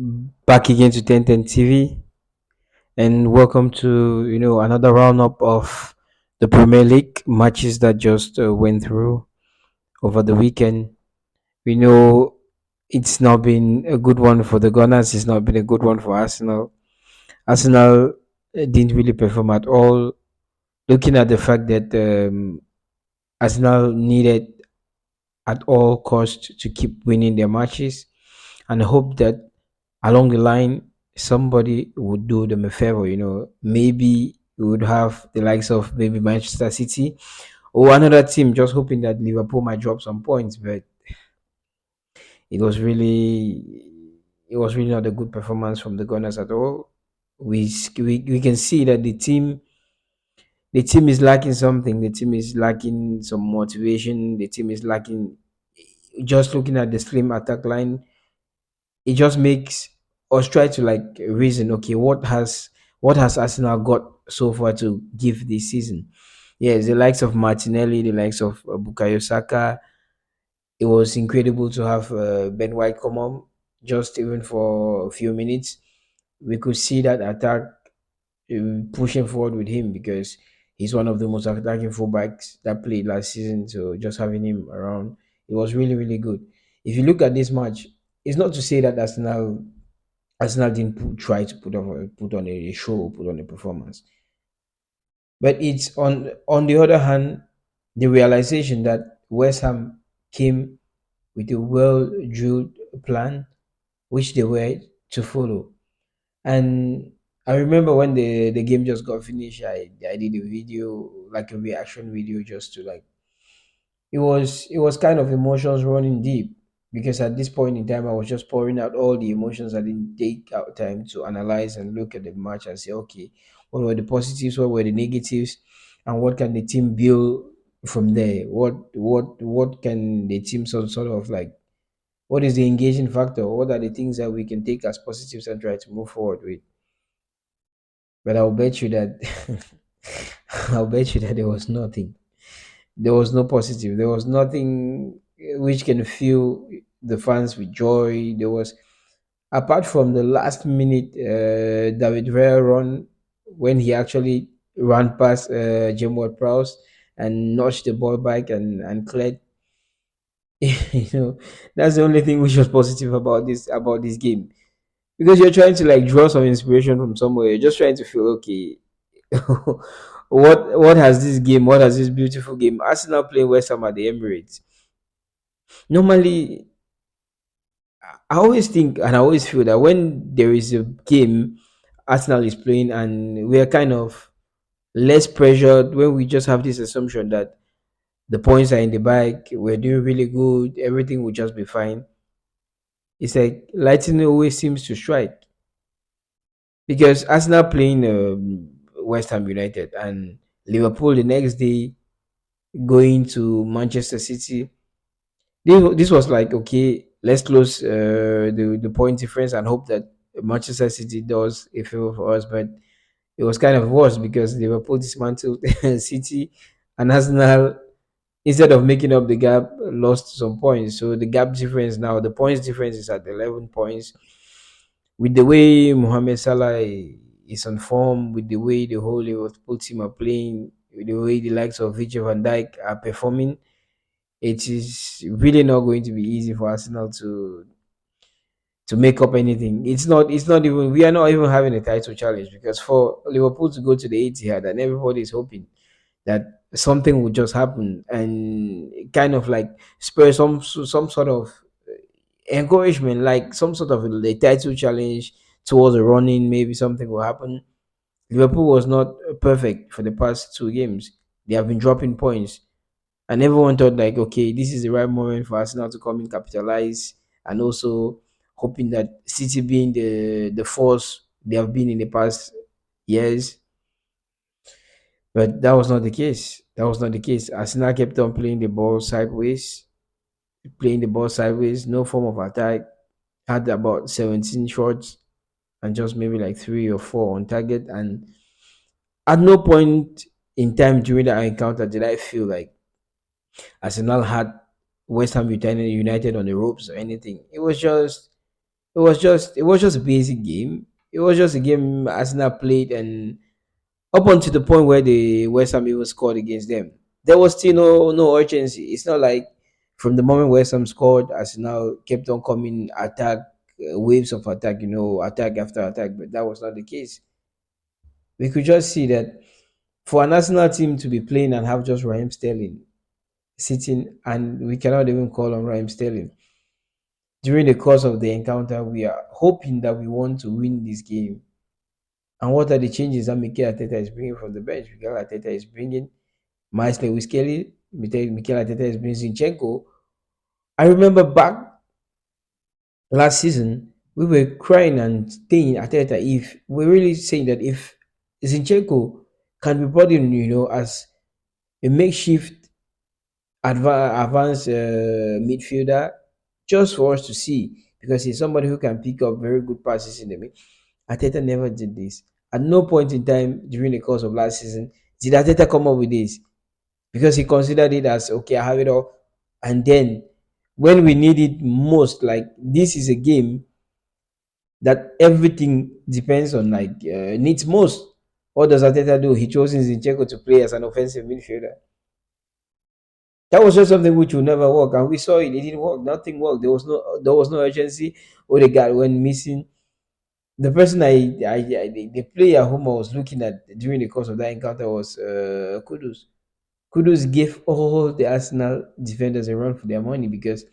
Back again to 1010 TV, and welcome to another roundup of the Premier League matches that just went through over the weekend. We know it's not been a good one for the Gunners. It's not been a good one for Arsenal. Arsenal didn't really perform at all. Looking at the fact that Arsenal needed at all cost to keep winning their matches, and hope that along the line somebody would do them a favor. Maybe we would have the likes of maybe Manchester City or another team, just hoping that Liverpool might drop some points. But it was really it was really not a good performance from the Gunners at all. We can see that the team is lacking something. The team is lacking some motivation. The team is lacking. Just looking at the slim attack line, it just makes us try to like reason, okay, what has Arsenal got so far to give this season? Yes, the likes of Martinelli, the likes of Bukayo Saka. It was incredible to have Ben White come on just even for a few minutes. We could see that attack pushing forward with him because he's one of the most attacking fullbacks that played last season. So just having him around, it was really, really good. If you look at this match, it's not to say that Arsenal didn't try to put on a show, put on a performance, but it's on the other hand, the realization that West Ham came with a well drilled plan, which they were to follow. And I remember when the game just got finished, I did a video, like a reaction video, just to like it was kind of emotions running deep because at this point in time I was just pouring out all the emotions. I didn't take out time to analyze and look at the match and say, okay, what were the positives, what were the negatives, and what can the team build from there? What can the team sort of like, what is the engaging factor? What are the things that we can take as positives and try to move forward with? But I'll bet you that I'll bet you that there was nothing. There was no positive. There was nothing which can fill the fans with joy. There was, apart from the last minute David Raya run when he actually ran past Jim Ward-Prowse and notched the ball back and cleared. you know, that's the only thing which was positive about this game, because you're trying to like draw some inspiration from somewhere. You're just trying to feel okay. What has this beautiful game, Arsenal playing West Ham at the Emirates? Normally, I always think and I always feel that when there is a game Arsenal is playing and we are kind of less pressured, when we just have this assumption that the points are in the bag, we're doing really good, everything will just be fine. It's like lightning always seems to strike, because Arsenal playing West Ham United and Liverpool the next day going to Manchester City. This was like, okay, let's close the point difference and hope that Manchester City does a favor for us. But it was kind of worse because Liverpool dismantled City, and Arsenal, instead of making up the gap, lost some points. So the gap difference now, the points difference is at 11 points. With the way Mohamed Salah is on form, with the way the whole Liverpool team are playing, with the way the likes of Virgil van Dijk are performing, it is really not going to be easy for Arsenal to make up anything. It's not even, we are not even having a title challenge, because for Liverpool to go to the Etihad and everybody is hoping that something will just happen and kind of like spur some sort of encouragement, like some sort of a title challenge towards the running, maybe something will happen. Liverpool was not perfect for the past two games. They have been dropping points, and everyone thought like, okay, this is the right moment for Arsenal to come in, capitalize, and also hoping that City, being the force they have been in the past years. But that was not the case. That was not the case. Arsenal kept on playing the ball sideways, no form of attack. Had about 17 shots and just maybe like three or four on target. And at no point in time during that encounter did I feel like Arsenal had West Ham United on the ropes or anything. It was just It was just a basic game. It was just a game Arsenal played, and up until the point where the West Ham even scored against them, there was still no urgency. It's not like from the moment West Ham scored, Arsenal kept on coming attack, waves of attack, attack after attack. But that was not the case. We could just see that for an Arsenal team to be playing and have just Raheem Sterling sitting, and we cannot even call on Raheem Sterling during the course of the encounter. We are hoping that we want to win this game. And what are the changes that Mikel Arteta is bringing from the bench? Mikel Arteta is bringing Miles Lewis Kelly. Mikel Arteta is bringing Zinchenko. I remember back last season, we were crying and saying Arteta, if we're really saying that if Zinchenko can be brought in, as a makeshift advanced midfielder, just for us to see, because he's somebody who can pick up very good passes in the mid. Arteta never did this. At no point in time during the course of last season did Arteta come up with this, because he considered it as okay, I have it all. And then when we need it most, like this is a game that everything depends on, like needs most. What does Arteta do? He chose Zinchenko to play as an offensive midfielder. That was just something which would never work, and we saw it. It didn't work. Nothing worked. There was no urgency. Odegaard went missing. The person the player whom I was looking at during the course of that encounter was Kudus. Kudus gave all the Arsenal defenders a run for their money, because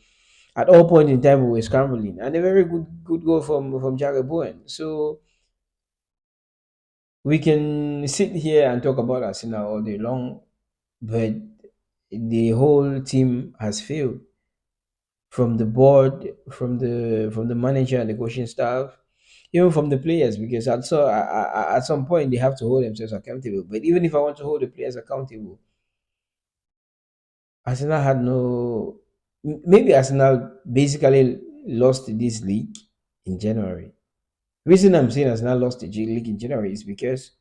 at all point in time we were scrambling, and a very good goal from Jared Bowen. So we can sit here and talk about Arsenal all day long, but the whole team has failed, from the board, from the manager and the coaching staff, even from the players, because at some point they have to hold themselves accountable. But even if I want to hold the players accountable, Arsenal had no. Maybe Arsenal basically lost this league in January. Reason I'm saying Arsenal lost the league in January is because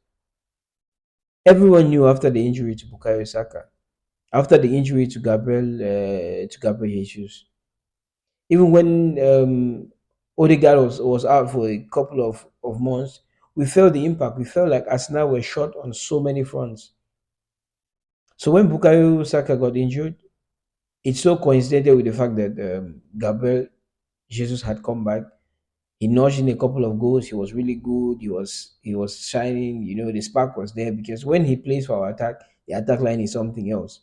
everyone knew after the injury to Bukayo Saka, after the injury to Gabriel Jesus, even when Odegaard was out for a couple of months, we felt the impact. We felt like Arsenal were short on so many fronts. So when Bukayo Saka got injured, it's so coincided with the fact that Gabriel Jesus had come back. He notched in a couple of goals. He was really good. He was shining. The spark was there, because when he plays for our attack, the attack line is something else.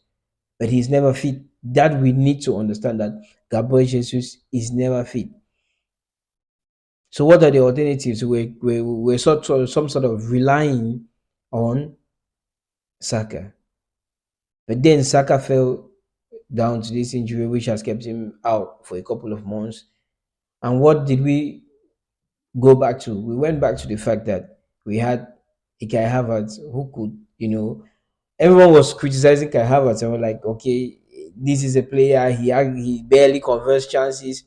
But he's never fit. That we need to understand, that Gabriel Jesus is never fit. So what are the alternatives? We're some sort of relying on Saka. But then Saka fell down to this injury, which has kept him out for a couple of months. And what did we go back to? We went back to the fact that we had Kai Havertz, who could, everyone was criticizing Kai Havertz, and we're like, okay, this is a player, he barely converts chances.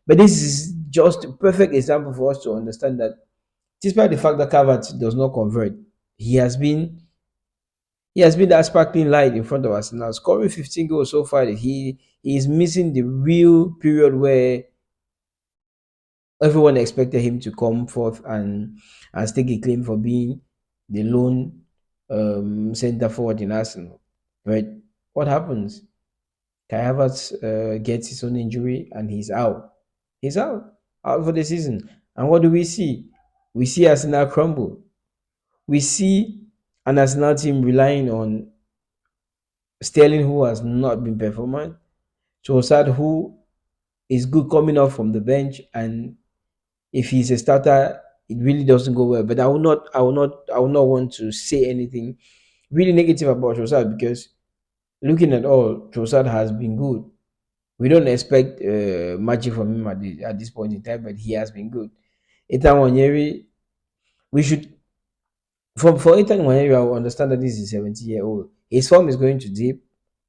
But this is just a perfect example for us to understand that despite the fact that Havertz does not convert, he has been he has been that sparkling light in front of us now, scoring 15 goals so far. He is missing the real period where everyone expected him to come forth and stake a claim for being the lone center forward in Arsenal. Right? What happens? Kai Havertz gets his own injury and he's out. He's out for the season. And what do we see? We see Arsenal crumble. We see an Arsenal team relying on Sterling, who has not been performant, Trossard, who is good coming off from the bench, and if he's a starter, it really doesn't go well. But I will not want to say anything really negative about Trossard, because looking at all, Trossard has been good. We don't expect magic from him at this point in time, but he has been good. Ethan Wanyeri, we should for Ethan Wanyeri, I will understand that this is a 70-year-old. His form is going to dip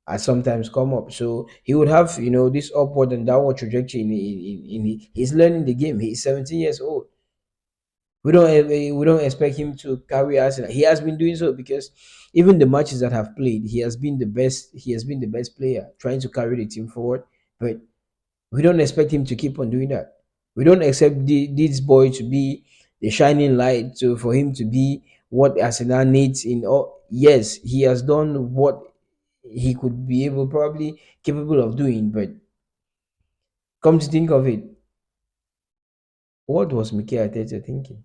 and sometimes come up. So he would have, this upward and downward trajectory he's learning the game. He's 17 years old. We don't expect him to carry us. He has been doing so, because even the matches that have played, he has been the best. He has been the best player, trying to carry the team forward. But we don't expect him to keep on doing that. We don't accept this boy to be the shining light, to for him to be what Arsenal needs in all. Yes, he has done what he could be able, probably capable of doing, but come to think of it, what was Mikel Arteta thinking?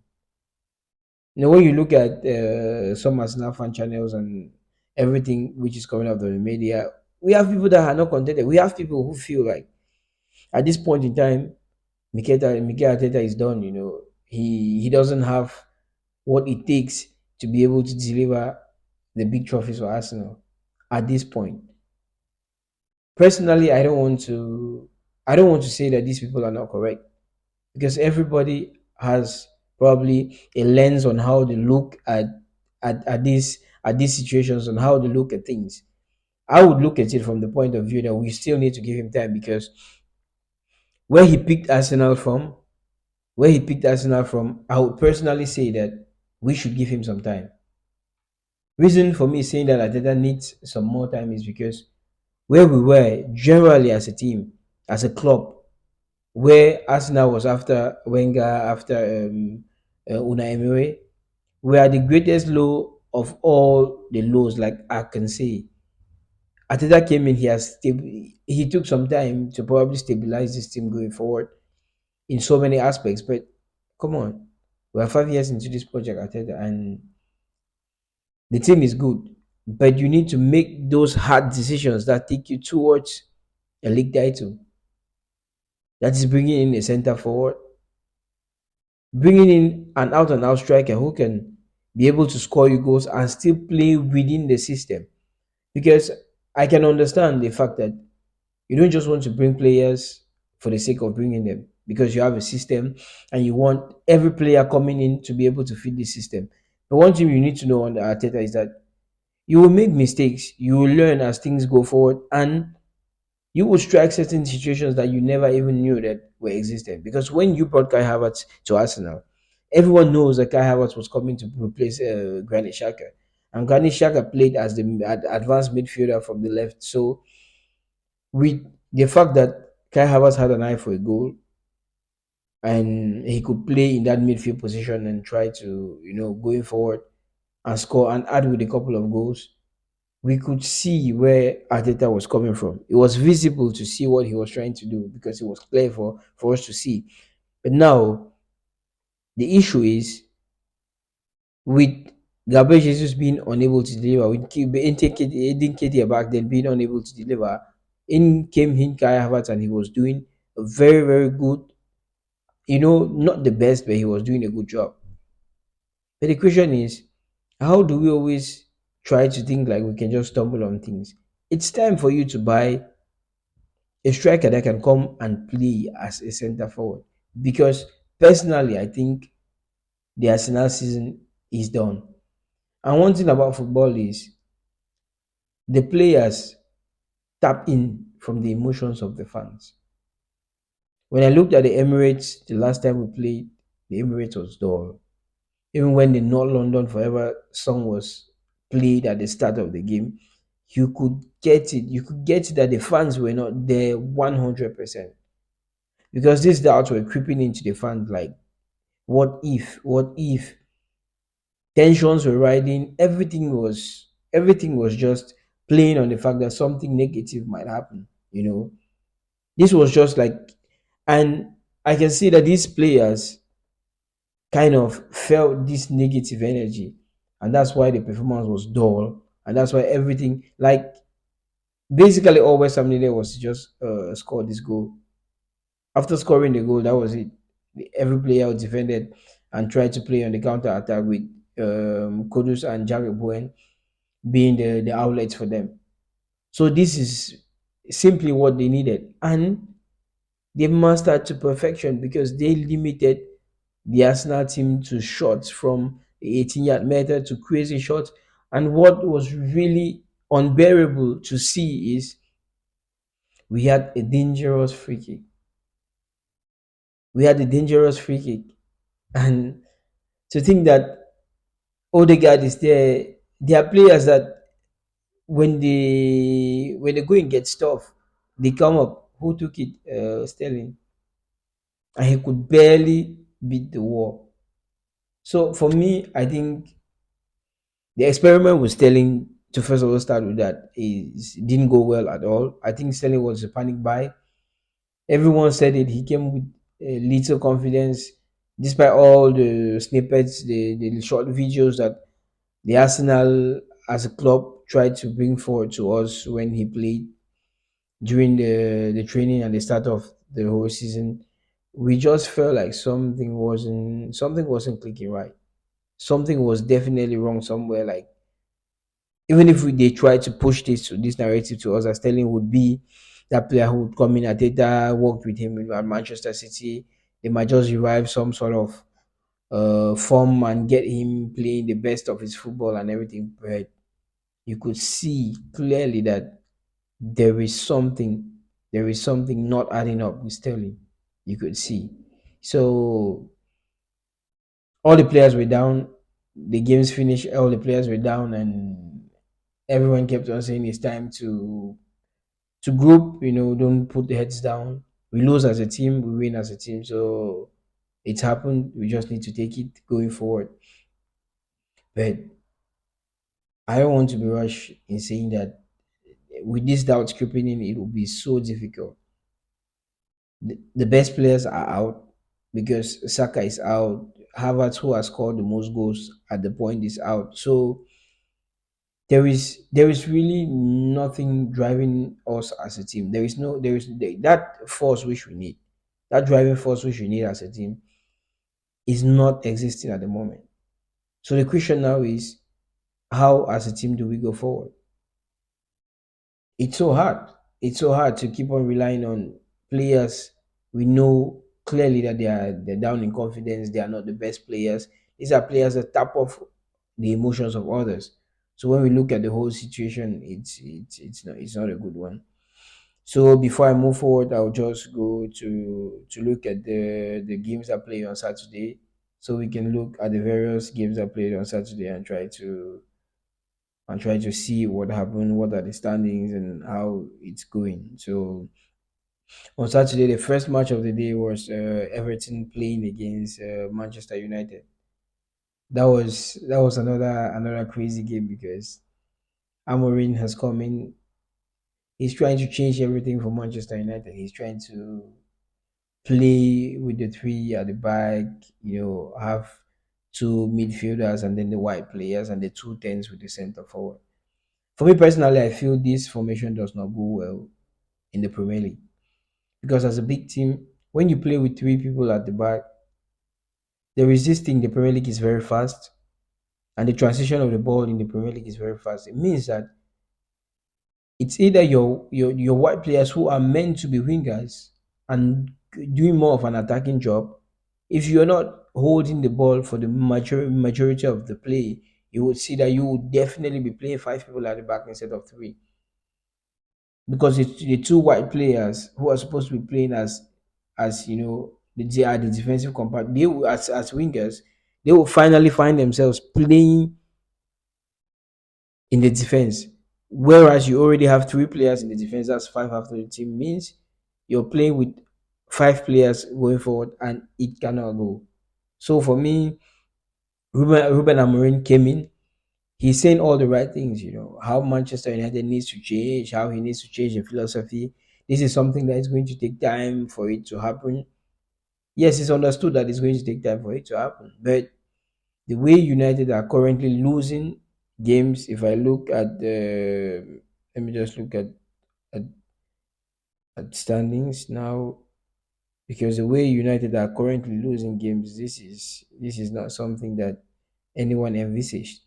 When you look at some Arsenal fan channels and everything which is coming out of the media, we have people that are not contented. We have people who feel like at this point in time, Mikel Arteta is done. He doesn't have what it takes to be able to deliver the big trophies for Arsenal at this point. Personally, I don't want to say that these people are not correct, because everybody has probably a lens on how they look at these situations, and how they look at things. I would look at it from the point of view that we still need to give him time, because where he picked Arsenal from, I would personally say that we should give him some time. Reason for me saying that Ateta needs some more time is because where we were generally as a team, as a club, where Arsenal was after Wenger, after Unai Emery, we are the greatest low of all the lows, like I can say. Ateta came in, he took some time to probably stabilize this team going forward in so many aspects. But come on, we are 5 years into this project, Ateta, and the team is good. But you need to make those hard decisions that take you towards a league title. That is bringing in a center forward, bringing in an out and out striker who can be able to score you goals and still play within the system. Because I can understand the fact that you don't just want to bring players for the sake of bringing them, because you have a system and you want every player coming in to be able to fit the system. But one thing you need to know on the Arteta is that you will make mistakes, you will learn as things go forward, and you will strike certain situations that you never even knew that were existing. Because when you brought Kai Havertz to Arsenal, everyone knows that Kai Havertz was coming to replace Granit Xhaka, and Granit Xhaka played as the advanced midfielder from the left. So with the fact that Kai Havertz had an eye for a goal, and he could play in that midfield position and try to, going forward and score and add with a couple of goals, we could see where Arteta was coming from. It was visible to see what he was trying to do, because it was clear for us to see. But now the issue is, with Gabriel Jesus being unable to deliver, with Edin Ketia back then being unable to deliver, in came Hinkai Havertz, and he was doing a very, very good, not the best, but he was doing a good job. But the question is, how do we always try to think like we can just stumble on things? It's time for you to buy a striker that can come and play as a center forward. Because personally, I think the Arsenal season is done. And one thing about football is the players tap in from the emotions of the fans. When I looked at the Emirates the last time we played, the Emirates was dull. Even when the North London Forever song was played at the start of the game, you could get it. You could get it that the fans were not there 100%. Because these doubts were creeping into the fans, like, what if tensions were riding, everything was just playing on the fact that something negative might happen. This was just like, and I can see that these players kind of felt this negative energy, and that's why the performance was dull, and that's why everything, like, basically all West Ham needed was to just score this goal. After scoring the goal, that was it. Every player defended and tried to play on the counter attack, with Kudus and Jared Bowen being the outlets for them. So this is simply what they needed, and they mastered to perfection, because they limited the Arsenal team to shots from the 18-yard meter, to crazy shots. And what was really unbearable to see is we had a dangerous free kick. We had a dangerous free kick, and to think that Odegaard is there. There are players that when they go and get stuff, they come up. Who took it? Sterling. and he could barely beat the wall. So for me, I think the experiment with Sterling, to first of all start with that, is didn't go well at all. I think Sterling was a panic buy. Everyone said it. He came with little confidence, despite all the snippets, the short videos that the Arsenal as a club tried to bring forward to us when he played during the training and the start of the whole season. We just felt like something wasn't clicking right. Something was definitely wrong somewhere. Like, even if they try to push this narrative to us, as Sterling would be that player who would come in, Ateta worked with him at Manchester City, they might just revive some sort of form and get him playing the best of his football and everything. But you could see clearly that there is something, there is something not adding up with Sterling. You could see. So all the players were down. The games finished. All the players were down, and everyone kept on saying it's time to group. Don't put the heads down. We lose as a team, we win as a team. So it's happened. We just need to take it going forward. But I don't want to be rushed in saying that with this doubt creeping in, it will be so difficult. The best players are out because Saka is out. Havertz, who has scored the most goals at the point, is out. So there is really nothing driving us as a team. That force which we need, that driving force which we need as a team is not existing at the moment. So the question now is, how as a team do we go forward? It's so hard. It's so hard to keep on relying on players. We know clearly that they're down in confidence. They are not the best players. These are players that tap off the emotions of others. So when we look at the whole situation, it's not a good one. So before I move forward, I'll just go to look at the games that play on Saturday. So we can look at the various games that played on Saturday and try to see what happened, what are the standings, and how it's going. So on Saturday, the first match of the day was Everton playing against Manchester United. That was another crazy game because Amorim has come in. He's trying to change everything for Manchester United. He's trying to play with the three at the back. Have two midfielders and then the wide players and the two tens with the center forward. For me personally, I feel this formation does not go well in the Premier League because as a big team, when you play with three people at the back, the resisting the Premier League is very fast, and the transition of the ball in the Premier League is very fast. It means that it's either your wide players who are meant to be wingers and doing more of an attacking job. If you're not holding the ball for the majority of the play, you would see that you would definitely be playing five people at the back instead of three, because it's the two white players who are supposed to be playing they are the defensive compartment. They will, as wingers, they will finally find themselves playing in the defense. Whereas you already have three players in the defense, that's five after the team, means you're playing with five players going forward and it cannot go. So for me, Ruben Amorim came in. He's saying all the right things, how Manchester United needs to change, how he needs to change the philosophy. This is something that is going to take time for it to happen. Yes, it's understood that it's going to take time for it to happen. But the way United are currently losing games, if I look at let me just look at, at standings now, because the way United are currently losing games, this is not something that anyone envisaged.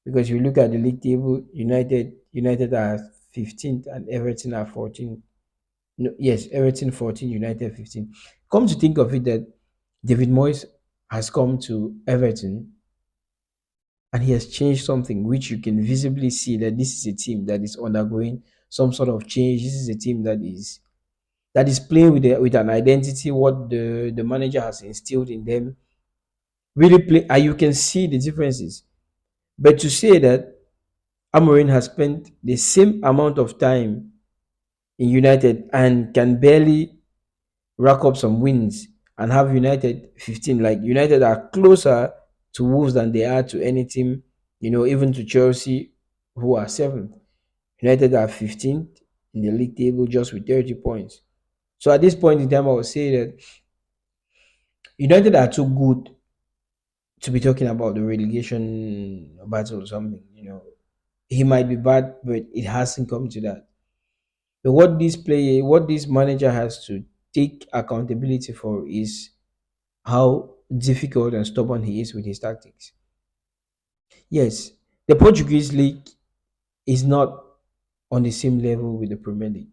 Because you look at the league table, United are 15th and Everton are 14th. No, yes, Everton 14, United 15. Come to think of it, that David Moyes has come to Everton and he has changed something which you can visibly see that this is a team that is undergoing some sort of change. This is a team that is playing with an identity, what the manager has instilled in them. Really play, and you can see the differences. But to say that Amorim has spent the same amount of time in United and can barely rack up some wins and have United 15. Like United are closer to Wolves than they are to any team, even to Chelsea, who are seventh. United are 15th in the league table just with 30 points. So at this point in time, I would say that United are too good to be talking about the relegation battle or something. He might be bad, but it hasn't come to that. But what this manager has to take accountability for is how difficult and stubborn he is with his tactics. Yes, the Portuguese league is not on the same level with the Premier League.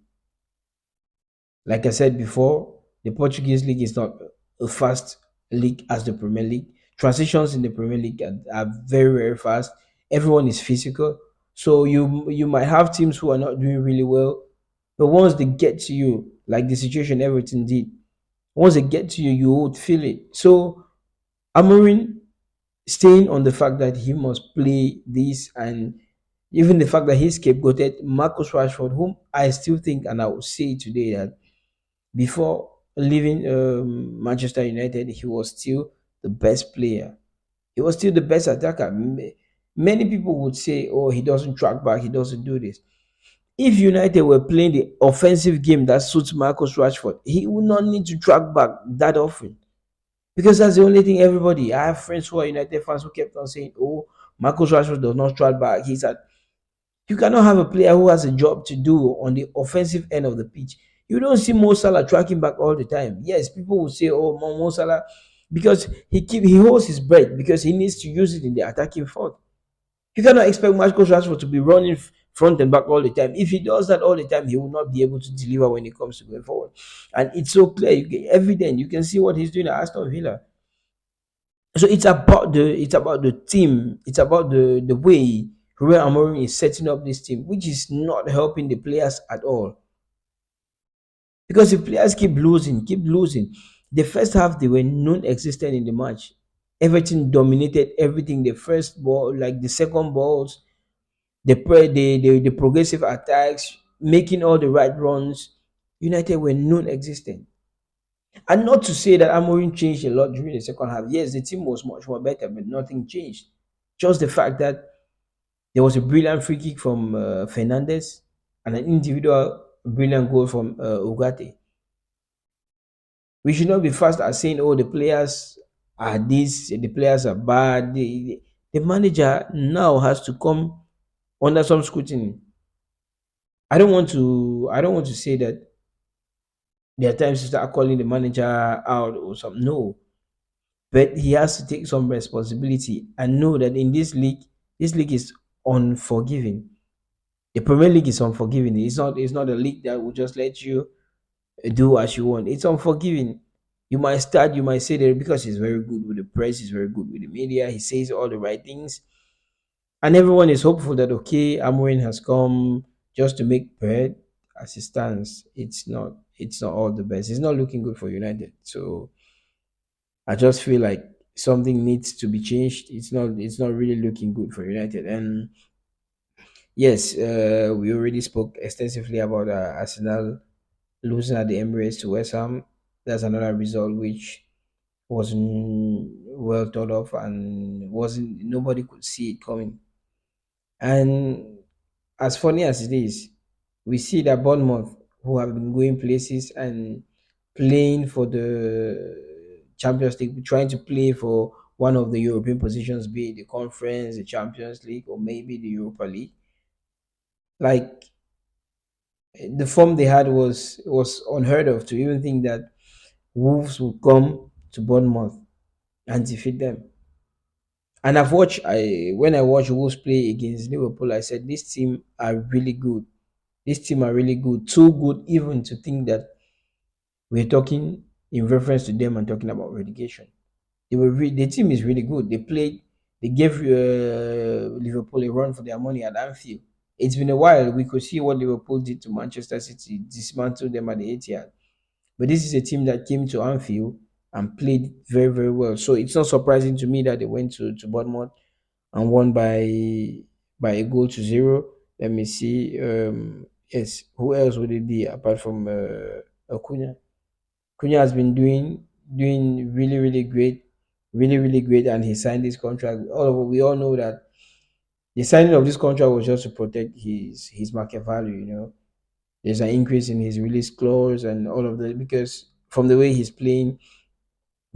Like I said before, the Portuguese league is not a fast league as the Premier League. Transitions in the Premier League are very, very fast. Everyone is physical. So you might have teams who are not doing really well, but once they get to you, like the situation Everton did, once they get to you, you would feel it. So Amorim staying on the fact that he must play this, and even the fact that he scapegoated Marcus Rashford, whom I still think, and I will say today that before leaving Manchester United, he was still the best player. He was still the best attacker. Many people would say, "Oh, he doesn't track back. He doesn't do this." If United were playing the offensive game that suits Marcus Rashford, he would not need to track back that often, because that's the only thing everybody. I have friends who are United fans who kept on saying, "Oh, Marcus Rashford does not track back. He's at." You cannot have a player who has a job to do on the offensive end of the pitch. You don't see Mo Salah tracking back all the time. Yes, people will say, "Oh, Mo Salah," because he holds his breath because he needs to use it in the attacking front. You cannot expect Marcus Rashford to be running front and back all the time. If he does that all the time, he will not be able to deliver when it comes to going forward. And it's so clear, evident. You can see what he's doing at Aston Villa. So it's about the team. It's about the way Ruben Amorim is setting up this team, which is not helping the players at all. Because if players keep losing, the first half they were non-existent in the match. Everything dominated everything. The first ball, like the second balls, the progressive attacks, making all the right runs. United were non-existent. And not to say that Amorim changed a lot during the second half. Yes, the team was much more better, but nothing changed. Just the fact that there was a brilliant free kick from Fernandez and an individual brilliant goal from Ugarte. We should not be fast at saying, "Oh, the players are this, the players are bad." The manager now has to come under some scrutiny. I don't want to say that there are times to start calling the manager out or something. No, but he has to take some responsibility and know that in this league is unforgiving. The Premier League is unforgiving. It's not a league that will just let you do as you want. It's unforgiving. You might start, you might say that because he's very good with the press, he's very good with the media, he says all the right things, and everyone is hopeful that okay, Amorin has come just to make bread. As it stands, it's not all the best. It's not looking good for United. So I just feel like something needs to be changed. It's not really looking good for United. And yes, we already spoke extensively about Arsenal losing at the Emirates to West Ham. That's another result which wasn't well thought of and wasn't nobody could see it coming. And as funny as it is, we see that Bournemouth, who have been going places and playing for the Champions League, trying to play for one of the European positions, be it the Conference, the Champions League, or maybe the Europa League. Like the form they had was unheard of to even think that Wolves would come to Bournemouth and defeat them. And when I watched Wolves play against Liverpool, I said this team are really good. This team are really good, too good even to think that we're talking in reference to them and talking about relegation. The team is really good. They gave Liverpool a run for their money at Anfield. It's been a while. We could see what Liverpool did to Manchester City, dismantled them at the Etihad. But this is a team that came to Anfield and played very, very well. So it's not surprising to me that they went to Bournemouth and won by a goal to zero. Let me see. Yes, who else would it be apart from Acuna? Cunha has been doing doing really, really great, and he signed this contract. We all know that the signing of this contract was just to protect his market value. There's an increase in his release clause and all of that, because from the way he's playing,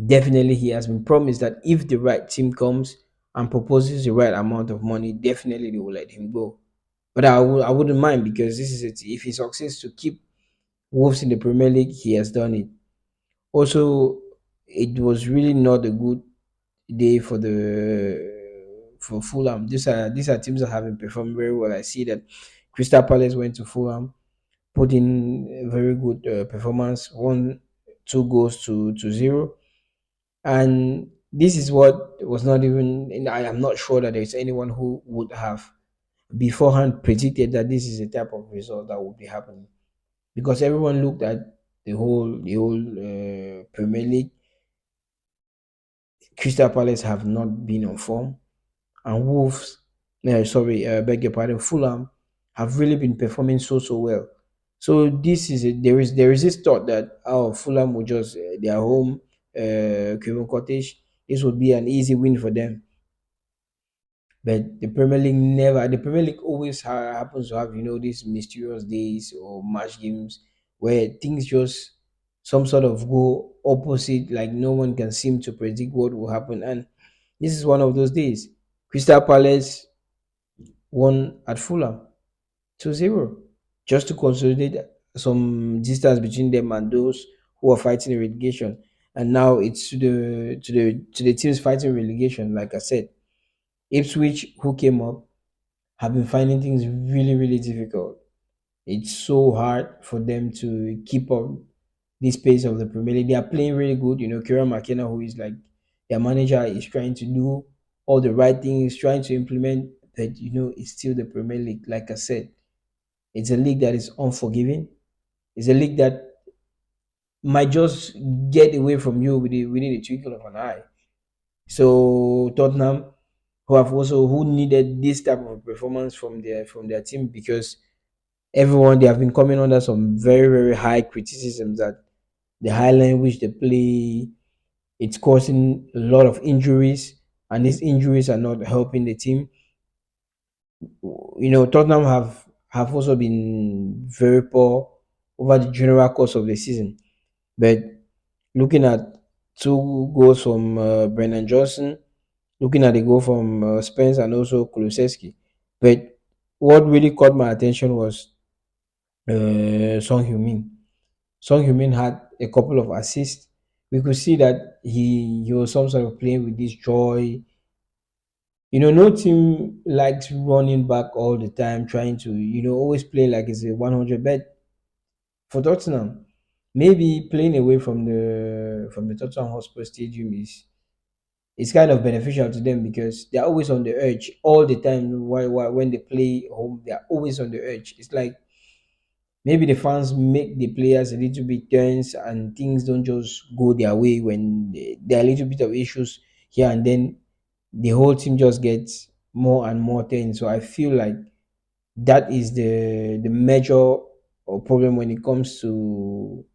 definitely he has been promised that if the right team comes and proposes the right amount of money, definitely they will let him go. But I wouldn't mind, because this is it. If he succeeds to keep Wolves in the Premier League, he has done it. Also, it was really not a good day for Fulham. These are teams that have been performing very well. I see that Crystal Palace went to Fulham, put in a very good performance, won 2 goals to zero, and this is what was not even. And I am not sure that there's anyone who would have beforehand predicted that this is the type of result that would be happening, because everyone looked at the whole Premier League. Crystal Palace have not been on form, and Wolves, beg your pardon, Fulham have really been performing so well. So this is it. There is this thought that Fulham will just their home, Craven Cottage. This would be an easy win for them. But the Premier League never. The Premier League always happens to have these mysterious days or match games where things just some sort of go opposite. Like no one can seem to predict what will happen, and this is one of those days. Crystal Palace won at Fulham 2-0, just to consolidate some distance between them and those who are fighting relegation. And now it's to the teams fighting relegation. Like I said, Ipswich, who came up, have been finding things really, really difficult. It's so hard for them to keep up this pace of the Premier League. They are playing really good. Kieran McKenna, who is like their manager, is trying to do all the right things, trying to implement, but it's still the Premier League. Like I said, it's a league that is unforgiving. It's a league that might just get away from you within a twinkle of an eye. So Tottenham, who needed this type of performance from their team, because everyone, they have been coming under some very, very high criticisms that the high line in which they play, it's causing a lot of injuries, and these injuries are not helping the team. Tottenham have also been very poor over the general course of the season. But looking at 2 goals from Brennan Johnson, looking at the goal from Spence and also Kulusevski. But what really caught my attention was Song Heung-min. Song Heung-min had a couple of assists. We could see that he was some sort of playing with this joy. No team likes running back all the time, trying to always play like it's a 100. But for Tottenham, maybe playing away from the Tottenham Hotspur Stadium is kind of beneficial to them, because they're always on the edge all the time. Why when they play home, they're always on the edge. It's like maybe the fans make the players a little bit tense, and things don't just go their way when there are a little bit of issues here and then. The whole team just gets more and more tense. So I feel like that is the major problem when it comes to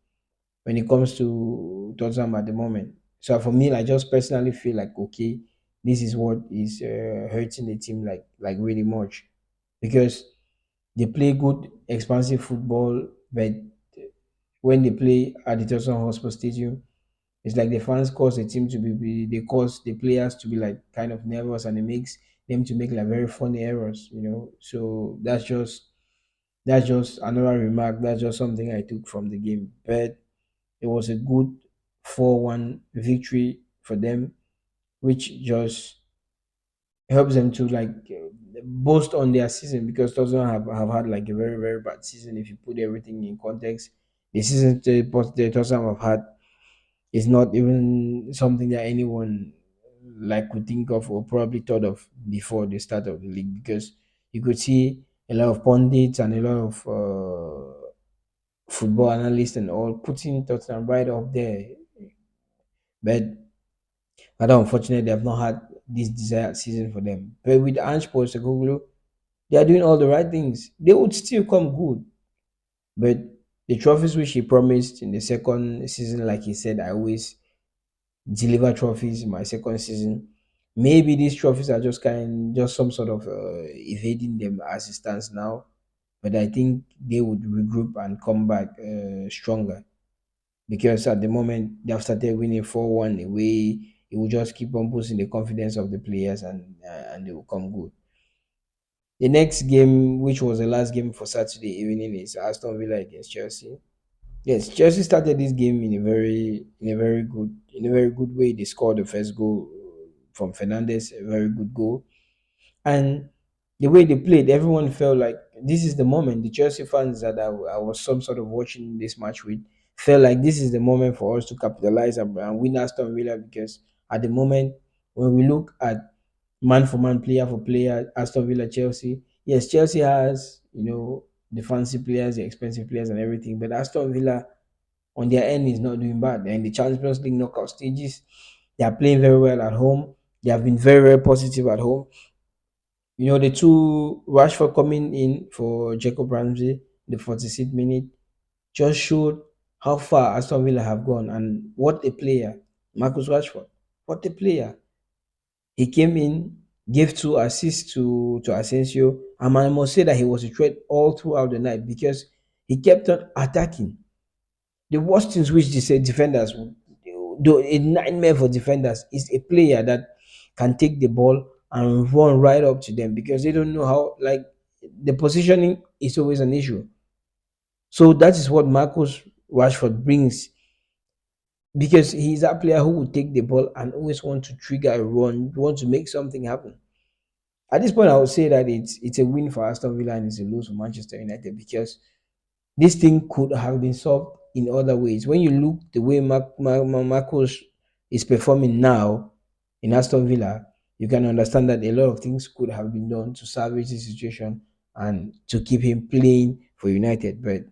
Tottenham at the moment. So for me, I just personally feel like, okay, this is what is hurting the team like really much, because they play good expansive football, but when they play at the Tottenham Hotspur Stadium, it's like the fans cause the team to they cause the players to be like kind of nervous, and it makes them to make like very funny errors. So that's just another remark. That's just something I took from the game. But it was a good 4-1 victory for them, which just helps them to like boast on their season, because Tottenham have had like a very, very bad season. If you put everything in context, the season the Tottenham have had is not even something that anyone like could think of or probably thought of before the start of the league, because you could see a lot of pundits and a lot of football analysts and all putting Tottenham right up there. But rather unfortunately, they have not had this desired season for them. But with Ange Postecoglou, they are doing all the right things. They would still come good. But the trophies which he promised in the second season, like he said, I always deliver trophies in my second season. Maybe these trophies are just some sort of evading them as it stands now, but I think they would regroup and come back stronger because at the moment they have started winning 4-1 away. It will just keep on boosting the confidence of the players and they will come good. The next game, which was the last game for Saturday evening, is Aston Villa against Chelsea. Yes, Chelsea started this game in a very good way. They scored the first goal from Fernandez, a very good goal. And the way they played, everyone felt like this is the moment. The Chelsea fans that I was some sort of watching this match with felt like this is the moment for us to capitalize and win Aston Villa because at the moment, when we look at man for man, player for player, Aston Villa, Chelsea, yes, Chelsea has, the fancy players, the expensive players, and everything, but Aston Villa on their end is not doing bad. They're in the Champions League knockout stages. They are playing very well at home. They have been very, very positive at home. The two Rashford coming in for Jacob Ramsey, the 46th minute, just showed how far Aston Villa have gone and what a player, Marcus Rashford. What a player. He came in, gave two assists to Asensio, and I must say that he was a threat all throughout the night because he kept on attacking. The worst things which the defenders would do, a nightmare for defenders, is a player that can take the ball and run right up to them because they don't know how, like, the positioning is always an issue. So that is what Marcus Rashford brings because he's a player who will take the ball and always want to trigger a run, want to make something happen. At this point, I would say that it's a win for Aston Villa and it's a lose for Manchester United because this thing could have been solved in other ways. When you look the way Marcos is performing now in Aston Villa, you can understand that a lot of things could have been done to salvage the situation and to keep him playing for United. But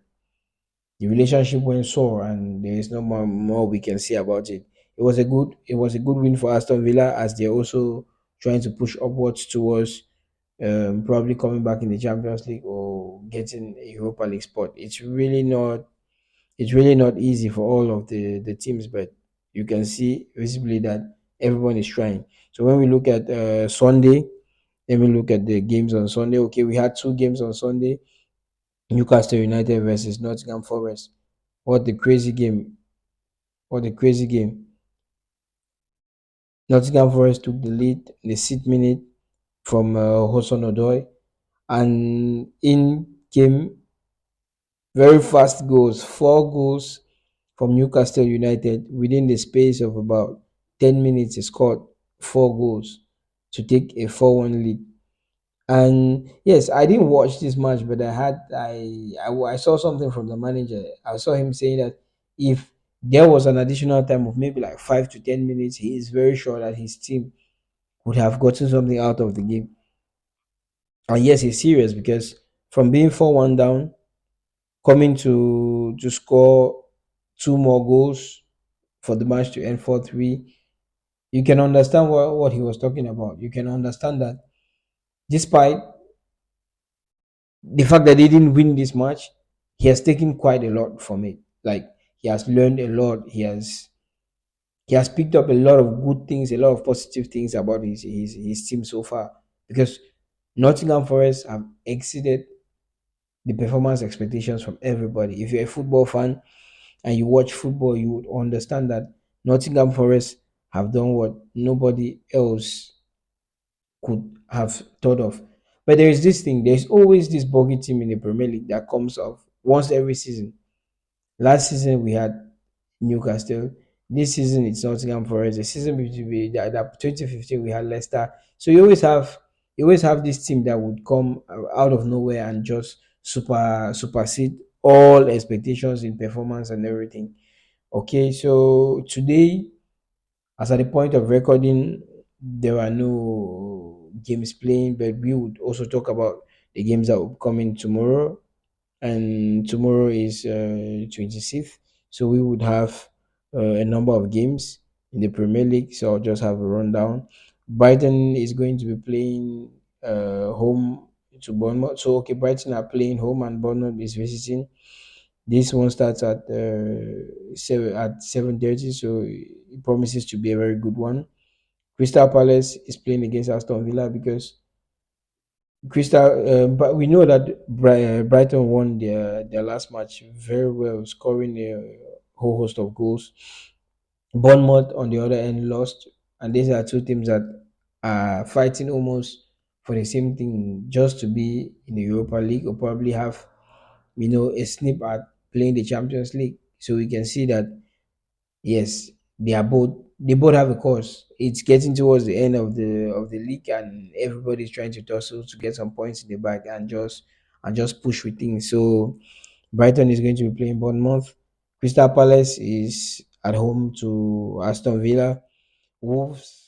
the relationship went sour, and there is no more we can say about it. It was a good win for Aston Villa as they're also trying to push upwards towards probably coming back in the Champions League or getting a Europa League spot. It's really not easy for all of the teams, but you can see visibly that everyone is trying. So when we look at Sunday, let me look at the games on Sunday. Okay, we had two games on Sunday. Newcastle United versus Nottingham Forest. What the crazy game. What a crazy game. Nottingham Forest took the lead in the 6th minute from Hoson Odoi. And in came very fast goals, 4 goals from Newcastle United within the space of about 10 minutes. He scored 4 goals to take a 4-1 lead. And yes, I didn't watch this match, but I saw something from the manager. I saw him saying that if there was an additional time of maybe like 5 to 10 minutes, he is very sure that his team would have gotten something out of the game. And yes, he's serious because from being 4-1 down, coming to score two more goals for the match to end 4-3, you can understand what he was talking about. You can understand that despite the fact that they didn't win this match, he has taken quite a lot from it. Like, he has learned a lot. He has picked up a lot of good things, a lot of positive things about his team so far. Because Nottingham Forest have exceeded the performance expectations from everybody. If you're a football fan and you watch football, you would understand that Nottingham Forest have done what nobody else could have thought of. But there is this thing, there's always this buggy team in the Premier League that comes off once every season. Last season we had Newcastle. This season it's Nottingham Forest. The season between that 2015 we had Leicester. So you always have this team that would come out of nowhere and just supersede all expectations in performance and everything. Okay, so today, as at the point of recording, there are no games playing, but we would also talk about the games that will come in tomorrow. And tomorrow is 26th, so we would have a number of games in the Premier League. So I'll just have a rundown. Brighton is going to be playing home to Bournemouth. So okay, Brighton are playing home and Bournemouth is visiting. This one starts at 7:30, so it promises to be a very good one. Crystal Palace is playing against Aston Villa because but we know that Brighton won their last match very well, scoring a whole host of goals. Bournemouth, on the other end, lost, and these are two teams that are fighting almost for the same thing, just to be in the Europa League or probably have a snip at playing the Champions League. So we can see that yes, they both have a cause. It's getting towards the end of the league, and everybody's trying to tussle to get some points in the bag and just push with things. So Brighton is going to be playing Bournemouth. Crystal Palace is at home to Aston Villa. Wolves